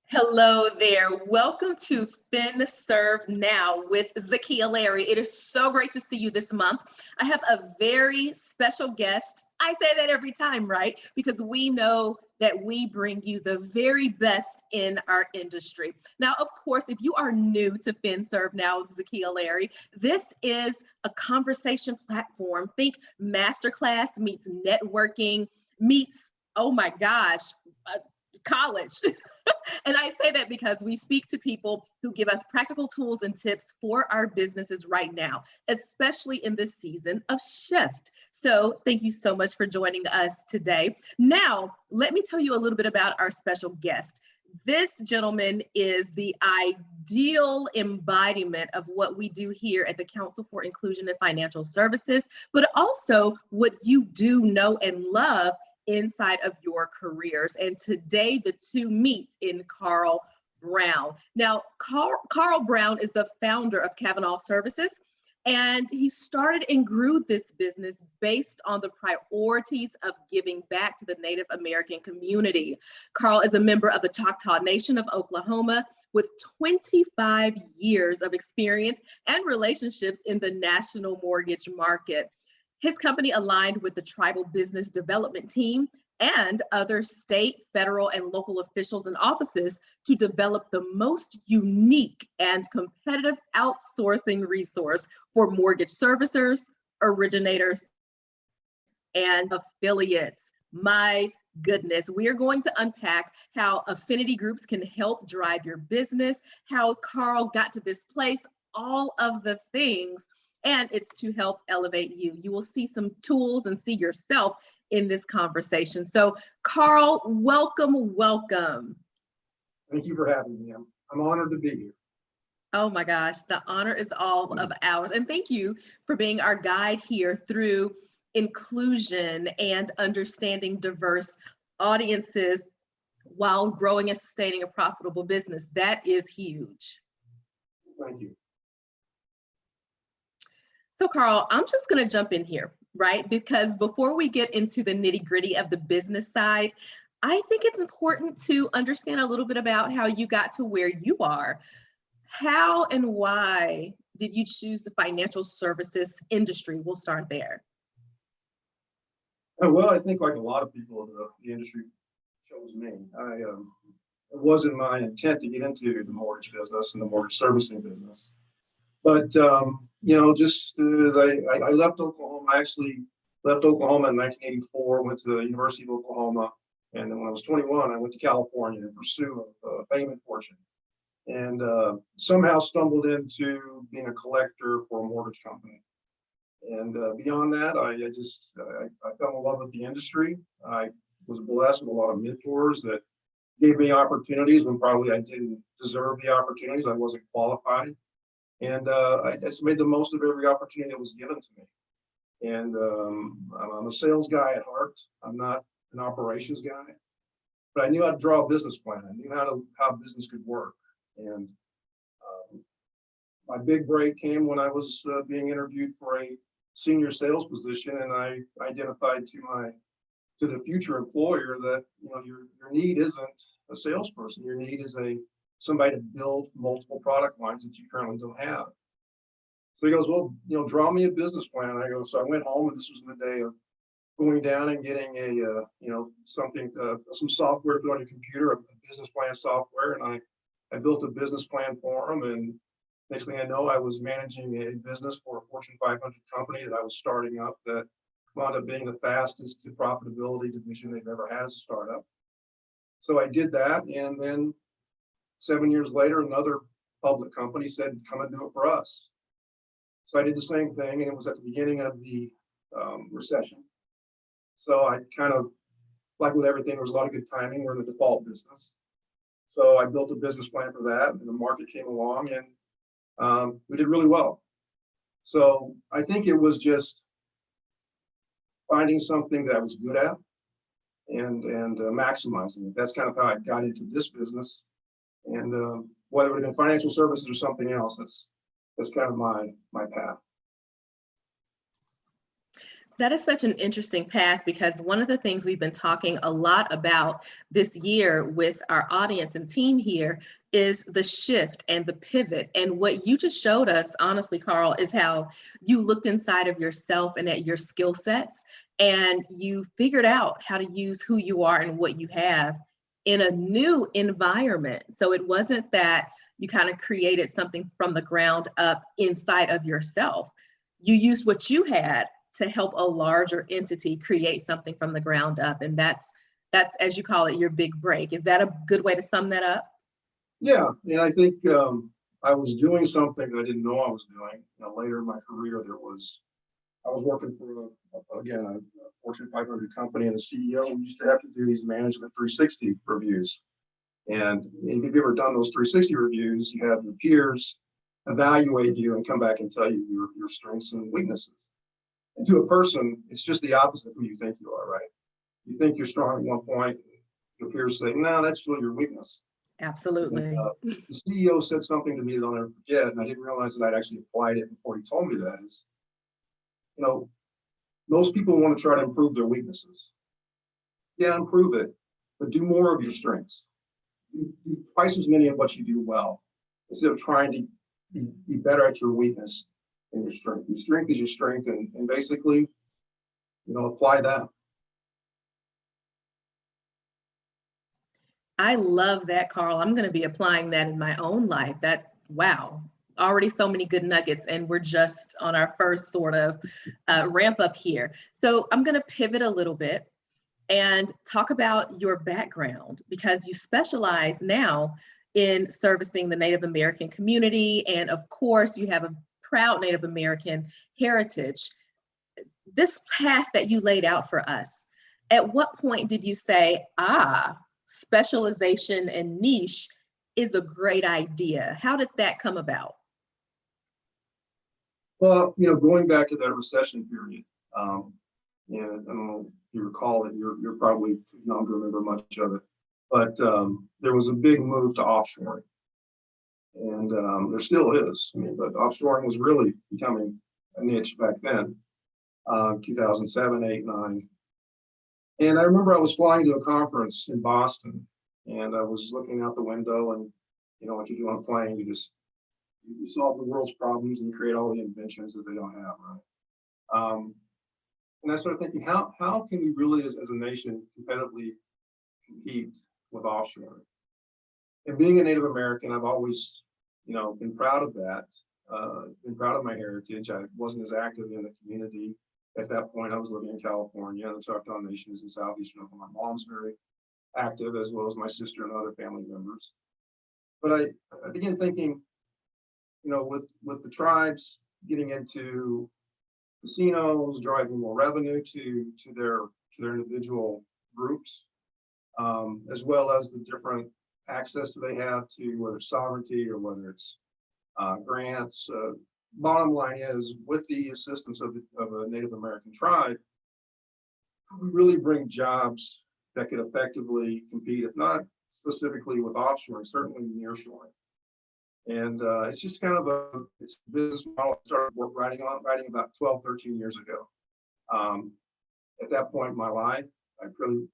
Hello there. Welcome to FinServe Now with Zakia Larry. It is so great to see you this month. I have a very special guest. I say that every time, right? Because we know that we bring you the very best in our industry. Now, of course, if you are new to FinServe Now with Zakia Larry, this is a conversation platform. Think masterclass meets networking meets, oh my gosh, college. And I say that because we speak to people who give us practical tools and tips for our businesses right now, especially in this season of shift. So thank you so much for joining us today. Now, let me tell you a little bit about our special guest. This gentleman is the ideal embodiment of what we do here at the Council for Inclusion in Financial Services, but also what you do know and love inside of your careers. And today the two meet in Carl Brown. Now, Carl Brown is the founder of Cavanal Services, and he started and grew this business based on the priorities of giving back to the Native American community. Carl is a member of the Choctaw Nation of Oklahoma with 25 years of experience and relationships in the national mortgage market. His company aligned with the Tribal Business Development Team and other state, federal, and local officials and offices to develop the most unique and competitive outsourcing resource for mortgage servicers, originators, and affiliates. My goodness, we are going to unpack how affinity groups can help drive your business, how Carl got to this place, all of the things. And it's to help elevate you. You will see some tools and see yourself in this conversation. So Carl, welcome, welcome. Thank you for having me. I'm honored to be here. Oh my gosh, the honor is all of ours. And thank you for being our guide here through inclusion and understanding diverse audiences while growing and sustaining a profitable business. That is huge. Thank you. So Carl, I'm just going to jump in here, right? Because before we get into the nitty gritty of the business side, I think it's important to understand a little bit about how you got to where you are. How and why did you choose the financial services industry? We'll start there. Well, I think like a lot of people, the industry chose me. It wasn't my intent to get into the mortgage business and the mortgage servicing business. But, just as I left Oklahoma, I actually left Oklahoma in 1984, went to the University of Oklahoma. And then when I was 21, I went to California in pursuit of fame and fortune. And somehow stumbled into being a collector for a mortgage company. And beyond that, I fell in love with the industry. I was blessed with a lot of mentors that gave me opportunities when probably I didn't deserve the opportunities. I wasn't qualified. And I just made the most of every opportunity that was given to me. And I'm a sales guy at heart. I'm not an operations guy, but I knew how to draw a business plan. I knew how business could work. And my big break came when I was being interviewed for a senior sales position, and I identified to the future employer that your need isn't a salesperson. Your need is somebody to build multiple product lines that you currently don't have. So he goes, well, draw me a business plan. I go, so I went home, and this was in the day of going down and getting some software put on your computer, a business plan software. And I built a business plan for him. And next thing I know, I was managing a business for a Fortune 500 company that I was starting up that wound up being the fastest to profitability division they've ever had as a startup. So I did that. And then 7 years later, another public company said, come and do it for us. So I did the same thing, and it was at the beginning of the recession. So I kind of, like with everything, there was a lot of good timing. We're in the default business. So I built a business plan for that, and the market came along, and we did really well. So I think it was just finding something that I was good at and maximizing it. That's kind of how I got into this business. And whether it would have been financial services or something else, that's kind of my path. That is such an interesting path because one of the things we've been talking a lot about this year with our audience and team here is the shift and the pivot. And what you just showed us, honestly, Carl, is how you looked inside of yourself and at your skill sets, and you figured out how to use who you are and what you have in a new environment. So it wasn't that you kind of created something from the ground up inside of yourself. You used what you had to help a larger entity create something from the ground up. And that's as you call it, your big break. Is that a good way to sum that up? Yeah, and I think I was doing something that I didn't know I was doing. Later in my career, I was working for again a Fortune 500 company, and the CEO. We used to have to do these management 360 reviews. And if you've ever done those 360 reviews, you have your peers evaluate you and come back and tell you your strengths and weaknesses. And to a person, it's just the opposite of who you think you are, right? You think you're strong at one point, your peers say, no, that's really your weakness. Absolutely. And, the CEO said something to me that I'll never forget, and I didn't realize that I'd actually applied it before he told me that is, most people want to try to improve their weaknesses. Yeah, improve it, but do more of your strengths. Do twice as many of what you do well, instead of trying to be better at your weakness than your strength. Your strength is your strength, and basically, apply that. I love that, Carl. I'm going to be applying that in my own life. Wow, already so many good nuggets, and we're just on our first sort of ramp up here. So I'm going to pivot a little bit and talk about your background, because you specialize now in servicing the Native American community. And of course, you have a proud Native American heritage. This path that you laid out for us, at what point did you say, specialization and niche is a great idea? How did that come about? Well, going back to that recession period, and I don't know if you recall it, you're probably too young to remember much of it, but there was a big move to offshoring, and there still is. But offshoring was really becoming a niche back then, 2007, 8, 9. And I remember I was flying to a conference in Boston, and I was looking out the window, and what you do on a plane, you solve the world's problems and you create all the inventions that they don't have, right? And I started thinking, how can we really, as a nation, competitively compete with offshoring? And being a Native American, I've always, been proud of that, been proud of my heritage. I wasn't as active in the community. At that point, I was living in California. The Choctaw Nation is in southeastern Oklahoma. My mom's very active, as well as my sister and other family members. But I began thinking, with the tribes getting into casinos, driving more revenue to their individual groups, as well as the different access that they have to whether it's sovereignty or whether it's grants. Bottom line is, with the assistance of a Native American tribe, we really bring jobs that could effectively compete, if not specifically with offshoring, certainly nearshoring. And it's just kind of a business model I started writing about 12, 13 years ago. At that point in my life, I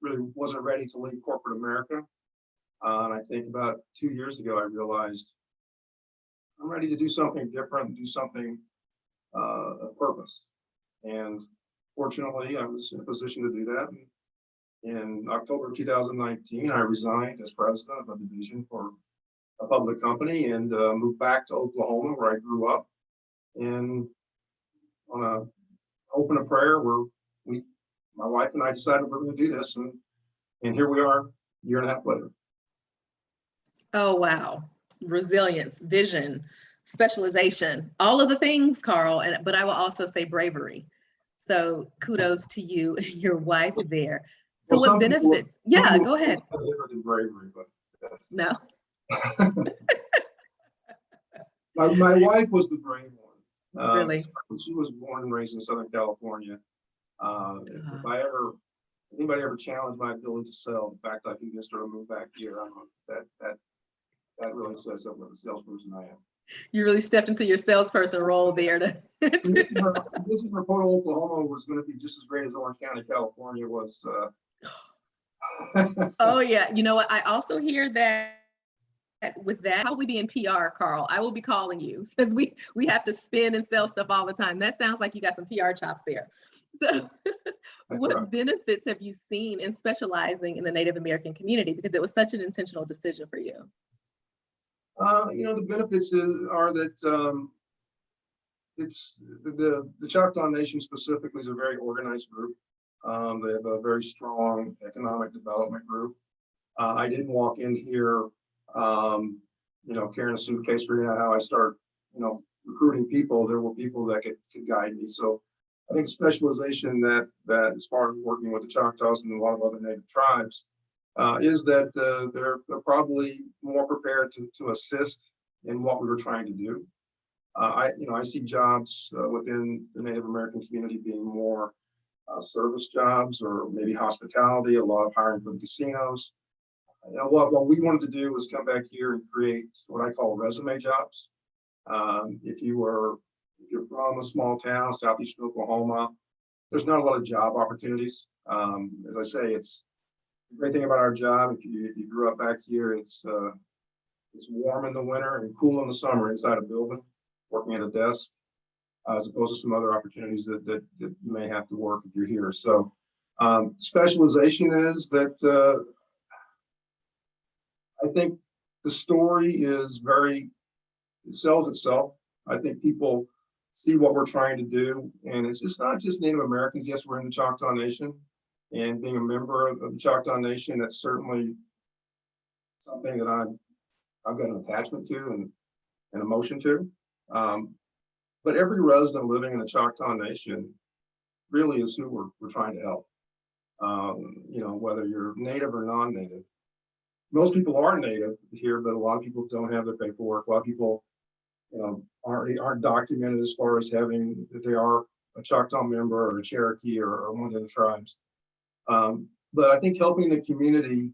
really wasn't ready to leave corporate America. And I think about 2 years ago, I realized I'm ready to do something different, do something of purpose. And fortunately, I was in a position to do that. In October of 2019, I resigned as president of a division for a public company and moved back to Oklahoma, where I grew up. And on a hope and a prayer, my wife and I decided we're going to do this, and here we are, a year and a half later. Oh, wow. Resilience, vision, specialization, all of the things, Carl, but I will also say bravery. So kudos to you and your wife there. So well, what benefits? Yeah, go ahead. Different than bravery, but no. my wife was the brave one. Really? She was born and raised in Southern California. If anybody ever challenged my ability to sell, in fact, I convinced her to move back here. I don't know, that really says up what the salesperson I am. You really stepped into your salesperson role there. This is where Poto, Oklahoma was going to be just as great as Orange County, California was. Oh yeah, you know what? I also hear that with that, probably be in PR, Carl. I will be calling you because we have to spin and sell stuff all the time. That sounds like you got some PR chops there. So, what benefits have you seen in specializing in the Native American community? Because it was such an intentional decision for you. The benefits are that it's the Choctaw Nation specifically is a very organized group. They have a very strong economic development group. I didn't walk in here, carrying a suitcase, figuring out how I start, recruiting people. There were people that could guide me. So I think specialization that as far as working with the Choctaws and a lot of other Native tribes is that they're probably more prepared to assist in what we were trying to do. I see jobs within the Native American community being more service jobs or maybe hospitality, a lot of hiring from casinos. What we wanted to do was come back here and create what I call resume jobs. If you're from a small town, southeastern Oklahoma, there's not a lot of job opportunities. As I say, it's the great thing about our job. If you grew up back here, it's warm in the winter and cool in the summer inside a building, working at a desk, as opposed to some other opportunities that you may have to work if you're here. So specialization is that I think the story is it sells itself. I think people see what we're trying to do, and it's not just Native Americans. Yes, we're in the Choctaw Nation, and being a member of the Choctaw Nation, that's certainly something that I've got an attachment to and an emotion to. But every resident living in the Choctaw Nation really is who we're trying to help. Whether you're Native or non-Native. Most people are Native here, but a lot of people don't have their paperwork. A lot of people, aren't documented as far as having that they are a Choctaw member or a Cherokee or one of the other tribes. But I think helping the community,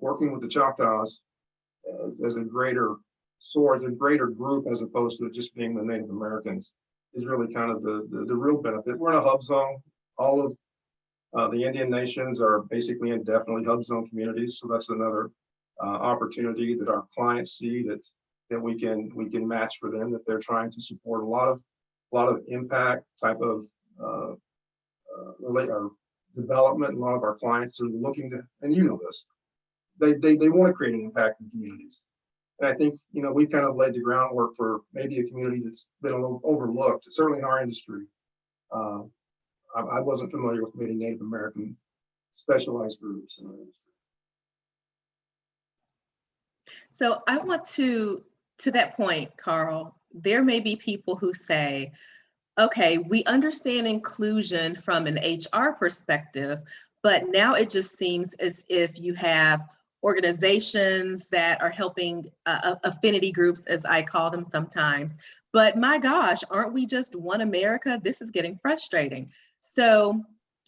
working with the Choctaws as a greater source, a greater group, as opposed to just being the Native Americans, is really kind of the real benefit. We're in a hub zone. All of the Indian nations are basically indefinitely hub zone communities, so that's another opportunity that our clients see that we can match for them, that they're trying to support a lot of impact type of development. A lot of our clients are looking to, and this, they want to create an impact in communities. And I think we've kind of laid the groundwork for maybe a community that's been a little overlooked, certainly in our industry. I wasn't familiar with many Native American specialized groups in our industry. So I want to that point, Carl, there may be people who say, okay, we understand inclusion from an HR perspective, but now it just seems as if you have organizations that are helping affinity groups, as I call them sometimes. But my gosh, aren't we just one America? This is getting frustrating. So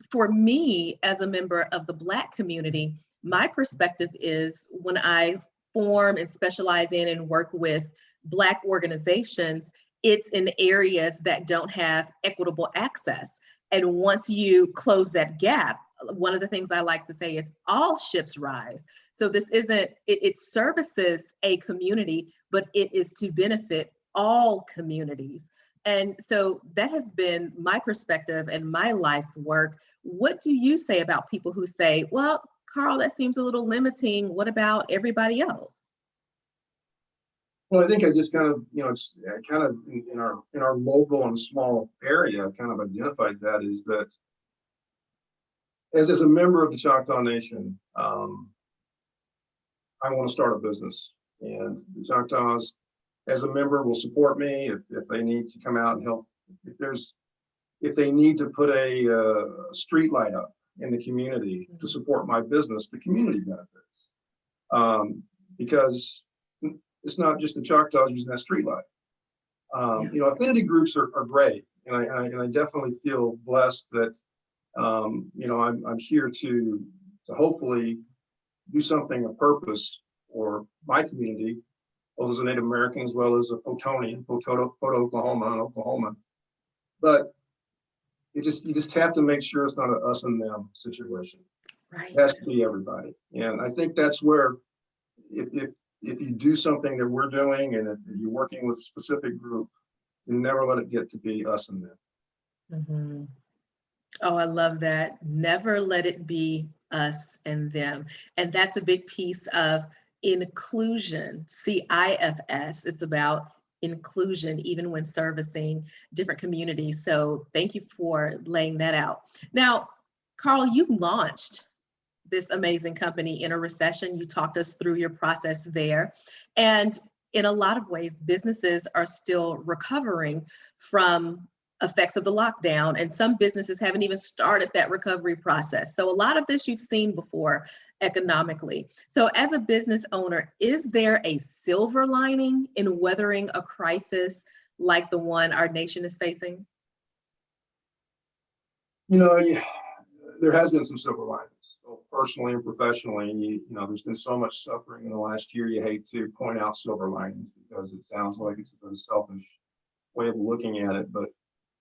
for me, as a member of the Black community, my perspective is when I form and specialize in and work with Black organizations, it's in areas that don't have equitable access. And once you close that gap, one of the things I like to say is all ships rise. So this isn't, it services a community, but it is to benefit all communities. And so that has been my perspective and my life's work. What do you say about people who say, well, Carl, that seems a little limiting. What about everybody else? Well, I think I just kind of, it's kind of in our local and small area, kind of identified that is that as a member of the Choctaw Nation, I want to start a business, and the Choctaws, as a member, will support me if they need to come out and help. If they need to put a street light up in the community to support my business, the community benefits, because it's not just the Choctaws using that street light. Affinity groups are great, and I definitely feel blessed that I'm here to hopefully do something of purpose for my community, both as a Native American as well as a Potonian, Poto, Oklahoma, in Oklahoma. But you just have to make sure it's not an us and them situation. Right. It has to be everybody. And I think that's where if you do something that we're doing and if you're working with a specific group, you never let it get to be us and them. Mm-hmm. Oh, I love that. Never let it be us and them. And that's a big piece of inclusion, CIFS. It's about inclusion, even when servicing different communities. So thank you for laying that out. Now, Carl, you launched this amazing company in a recession. You talked us through your process there. And in a lot of ways, businesses are still recovering from effects of the lockdown, and some businesses haven't even started that recovery process. So a lot of this you've seen before economically. So as a business owner, is there a silver lining in weathering a crisis like the one our nation is facing? Yeah, there has been some silver linings, both personally and professionally. There's been so much suffering in the last year. You hate to point out silver linings because it sounds like it's a very selfish way of looking at it. But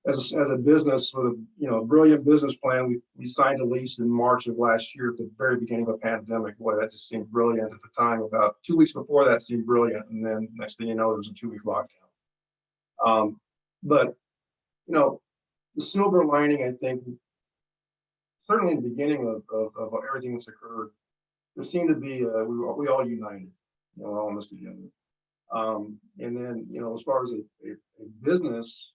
as a business with a brilliant business plan, we signed a lease in March of last year at the very beginning of a pandemic. Boy, that just seemed brilliant at the time. About 2 weeks before that seemed brilliant, and then next thing you know, there was a 2-week lockdown. But the silver lining, I think, certainly in the beginning of everything that's occurred, there seemed to be we all united. We're all in this together. And then as far as a business.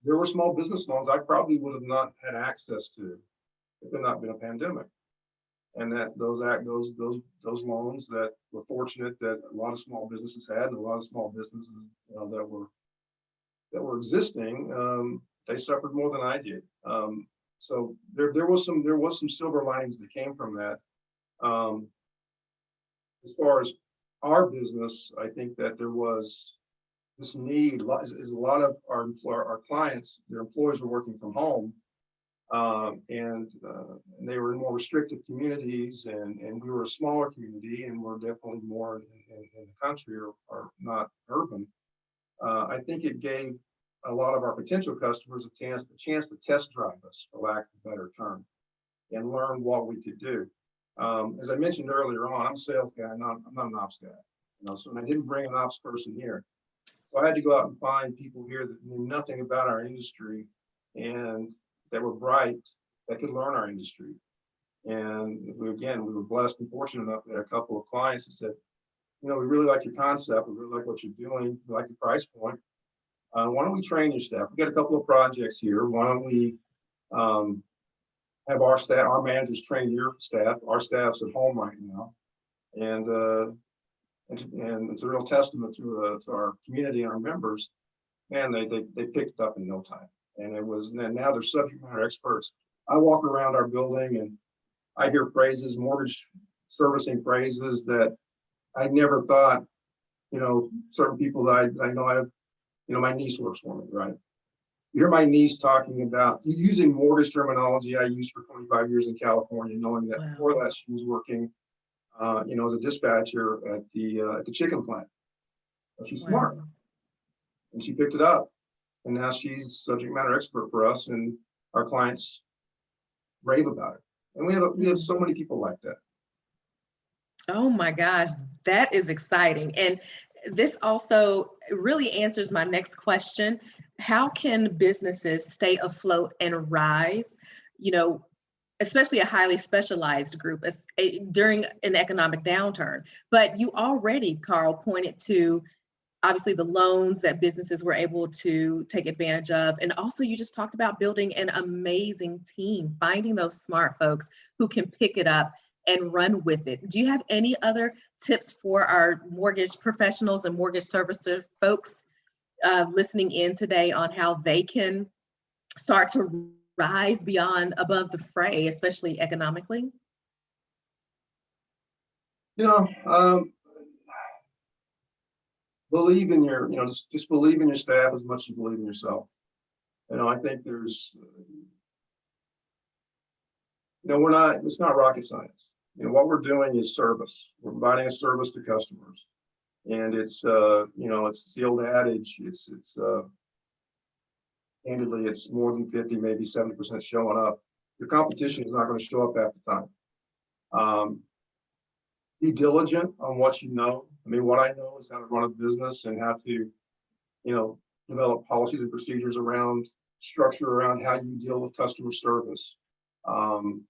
There were small business loans I probably would have not had access to if there had not been a pandemic. And that those loans that were fortunate that a lot of small businesses had, and a lot of small businesses that were existing, they suffered more than I did. So there was some silver linings that came from that. As far as our business, I think that there was this need is a lot of our clients, their employees were working from home, and they were in more restrictive communities, and we were a smaller community, and we're definitely more in the country or not urban. I think it gave a lot of our potential customers a chance to test drive us, for lack of a better term, and learn what we could do. As I mentioned earlier on, I'm a sales guy, I'm not an ops guy. So I didn't bring an ops person here. So I had to go out and find people here that knew nothing about our industry and that were bright, that could learn our industry. And we were blessed and fortunate enough that a couple of clients that said, we really like your concept, we really like what you're doing, we like your price point. Why don't we train your staff? We got a couple of projects here. Why don't we have our managers train your staff? Our staff's at home right now. And it's a real testament to our community and our members. And they picked it up in no time. And now they're subject matter experts. I walk around our building and I hear phrases, mortgage servicing phrases that I never thought, certain people that I know have, my niece works for me, right? You hear my niece talking about using mortgage terminology I used for 25 years in California, knowing that before that she was working as a dispatcher at the chicken plant. But she's smart, and she picked it up, and now she's subject matter expert for us, and our clients rave about it. And we have so many people like that. Oh my gosh, that is exciting. And this also really answers my next question. How can businesses stay afloat and rise, especially a highly specialized group during an economic downturn? But you already, Carl, pointed to obviously the loans that businesses were able to take advantage of. And also you just talked about building an amazing team, finding those smart folks who can pick it up and run with it. Do you have any other tips for our mortgage professionals and mortgage servicer folks listening in today on how they can start to rise above the fray, especially economically? Believe in just believe in your staff as much as you believe in yourself. I think it's not rocket science. what we're doing is service. We're providing a service to customers, and it's it's the old adage. It's candidly, it's more than 50, maybe 70% showing up. Your competition is not going to show up half the time. Be diligent on what you know. I mean, what I know is how to run a business and how to, develop policies and procedures around structure around how you deal with customer service. Apply,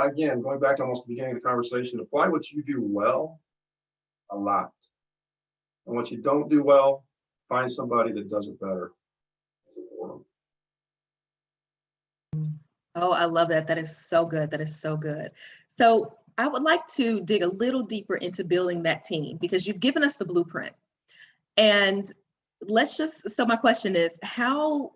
again, going back almost to the beginning of the conversation, apply what you do well a lot. And what you don't do well, find somebody that does it better. Oh, I love that. That is so good. That is so good. So I would like to dig a little deeper into building that team, because you've given us the blueprint. And so my question is,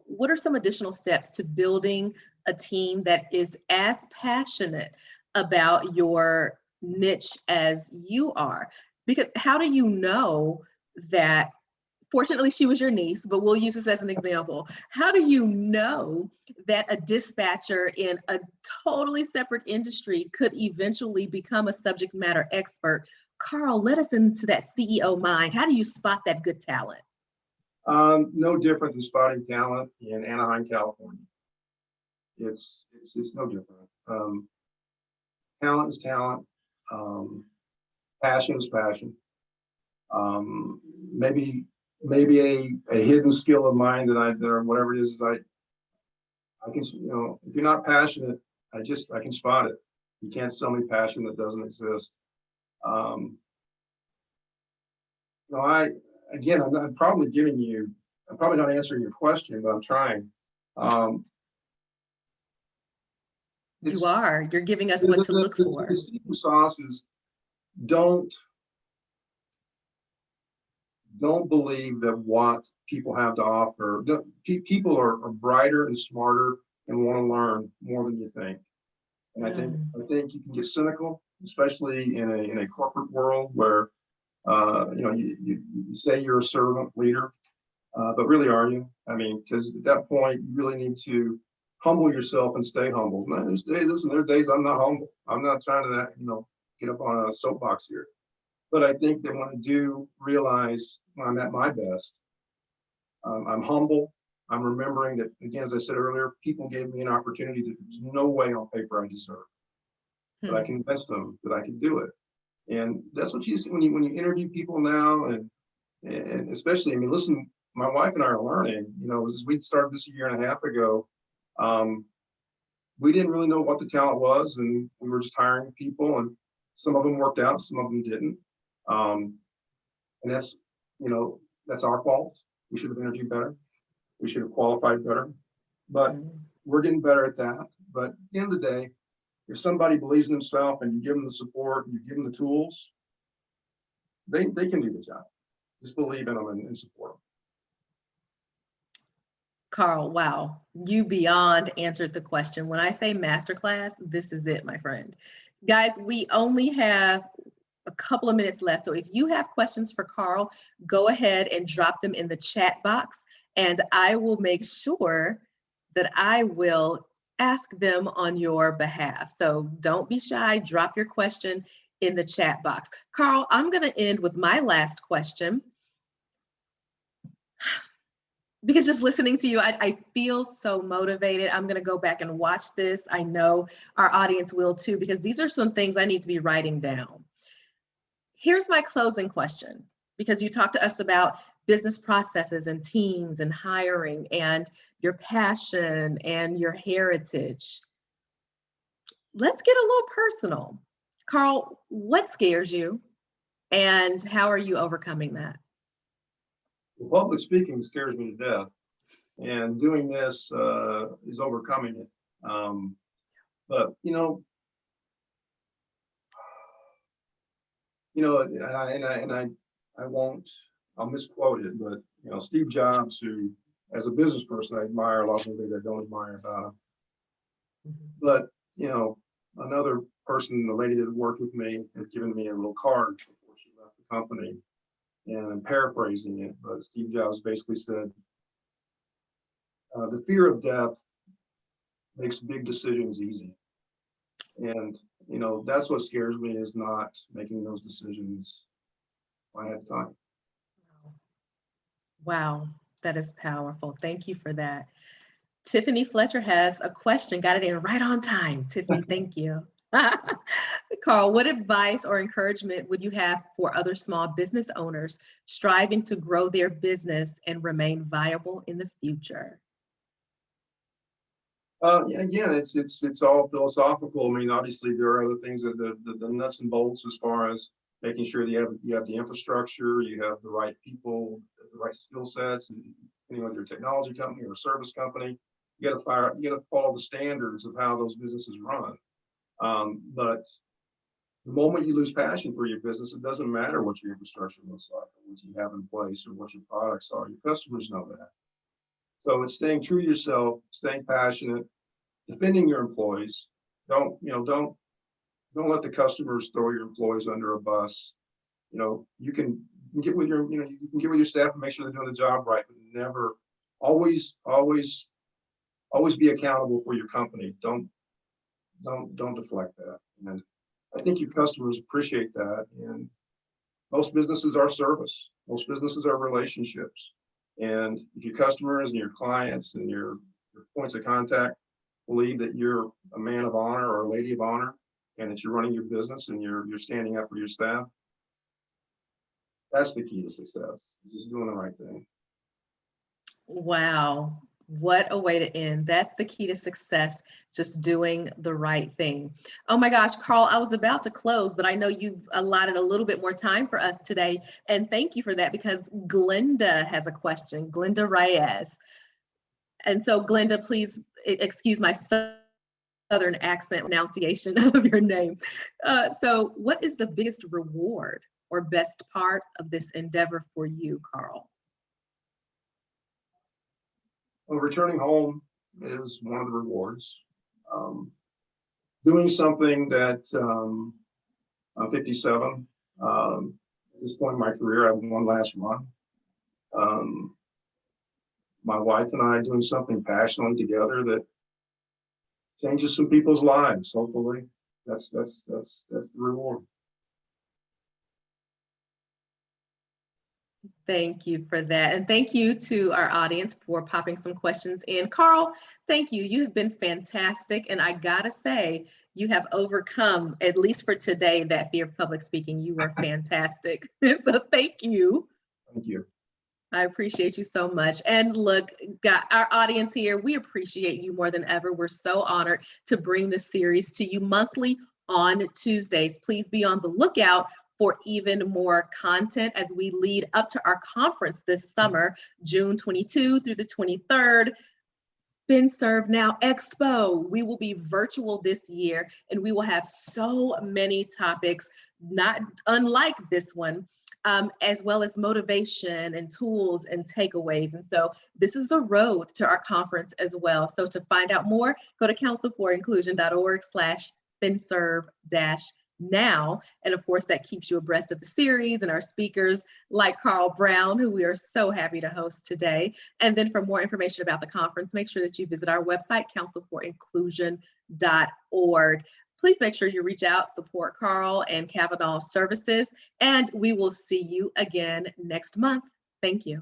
what are some additional steps to building a team that is as passionate about your niche as you are? Because how do you know that, fortunately she was your niece, but we'll use this as an example. How do you know that a dispatcher in a totally separate industry could eventually become a subject matter expert? Carl, let us into that CEO mind. How do you spot that good talent? No different than spotting talent in Anaheim, California. It's no different. Talent is talent. Passion is passion. Maybe a hidden skill of mine that or whatever it is, I can, if you're not passionate, I can spot it. You can't sell me passion that doesn't exist. I'm probably not answering your question, but I'm trying. You're giving us what to look for. The secret sauce is don't believe that what people have to offer. People are brighter and smarter and want to learn more than you think. And I think you can get cynical, especially in a corporate world where you say you're a servant leader, but really are you? I mean, because at that point you really need to humble yourself and stay humble. There are days I'm not humble. I'm not trying to get up on a soapbox here. But I think that when I do realize when I'm at my best, I'm humble. I'm remembering that, again, as I said earlier, people gave me an opportunity that there's no way on paper I deserve. But I convinced them that I could do it. And that's what you see when you interview people now, and especially, I mean, listen, my wife and I are learning, as we started this a year and a half ago, we didn't really know what the talent was, and we were just hiring people, and some of them worked out, some of them didn't. And that's our fault. We should have interviewed better. We should have qualified better, but we're getting better at that. But at the end of the day, if somebody believes in themselves and you give them the support, and you give them the tools, they can do the job. Just believe in them and support them. Carl, wow, you beyond answered the question. When I say masterclass, this is it, my friend. Guys, we only have a couple of minutes left. So if you have questions for Carl, go ahead and drop them in the chat box, and I will make sure that I will ask them on your behalf. So don't be shy, drop your question in the chat box. Carl, I'm going to end with my last question, because just listening to you, I feel so motivated. I'm going to go back and watch this. I know our audience will too, because these are some things I need to be writing down. Here's my closing question, because you talked to us about business processes and teams and hiring and your passion and your heritage. Let's get a little personal. Carl, what scares you and how are you overcoming that? Well, public speaking scares me to death, and doing this is overcoming it. But I'll misquote it, but Steve Jobs, who, as a business person, I admire a lot of things I don't admire about him. But another person, the lady that worked with me, had given me a little card before she left the company, and I'm paraphrasing it, but Steve Jobs basically said, the fear of death makes big decisions easy. And, that's what scares me, is not making those decisions when I had time. Wow, that is powerful. Thank you for that. Tiffany Fletcher has a question. Got it in right on time. Tiffany, thank you. Carl, what advice or encouragement would you have for other small business owners striving to grow their business and remain viable in the future? Yeah, again, it's all philosophical. I mean, obviously there are other things that the nuts and bolts, as far as making sure that you have the infrastructure, you have the right people, the right skill sets, and with your technology company or service company, you got to follow the standards of how those businesses run. But the moment you lose passion for your business, it doesn't matter what your infrastructure looks like, or what you have in place, or what your products are. Your customers know that. So it's staying true to yourself, staying passionate, defending your employees. Don't let the customers throw your employees under a bus. You can get with you can get with your staff and make sure they're doing the job right, but never, always, always, always be accountable for your company. Don't deflect that. And I think your customers appreciate that. And most businesses are service. Most businesses are relationships. And if your customers and your clients and your points of contact believe that you're a man of honor or a lady of honor, and that you're running your business and you're standing up for your staff, that's the key to success. Just doing the right thing. Wow, what a way to end. That's the key to success, just doing the right thing. Oh my gosh, Carl, I was about to close, but I know you've allotted a little bit more time for us today. And thank you for that, because Glenda has a question, Glenda Reyes. And so Glenda, please excuse my Southern accent pronunciation of your name. So what is the biggest reward or best part of this endeavor for you, Carl? Well, returning home is one of the rewards. Doing something that I'm 57. At this point in my career, I have one last run. My wife and I doing something passionately together that changes some people's lives. Hopefully, that's the reward. Thank you for that. And thank you to our audience for popping some questions in. Carl, thank you. You have been fantastic. And I gotta say, you have overcome, at least for today, that fear of public speaking. You were fantastic. So thank you. Thank you. I appreciate you so much. And look, got our audience here, we appreciate you more than ever. We're so honored to bring this series to you monthly on Tuesdays. Please be on the lookout for even more content as we lead up to our conference this summer, June 22 through the 23rd. FinServe Now Expo. We will be virtual this year, and we will have so many topics, not unlike this one, as well as motivation and tools and takeaways. And so this is the road to our conference as well. So to find out more, go to councilforinclusion.org/FinServe-now. And of course, that keeps you abreast of the series and our speakers like Carl Brown, who we are so happy to host today. And then for more information about the conference, make sure that you visit our website, councilforinclusion.org. Please make sure you reach out, support Carl and Cavanal Services, and we will see you again next month. Thank you.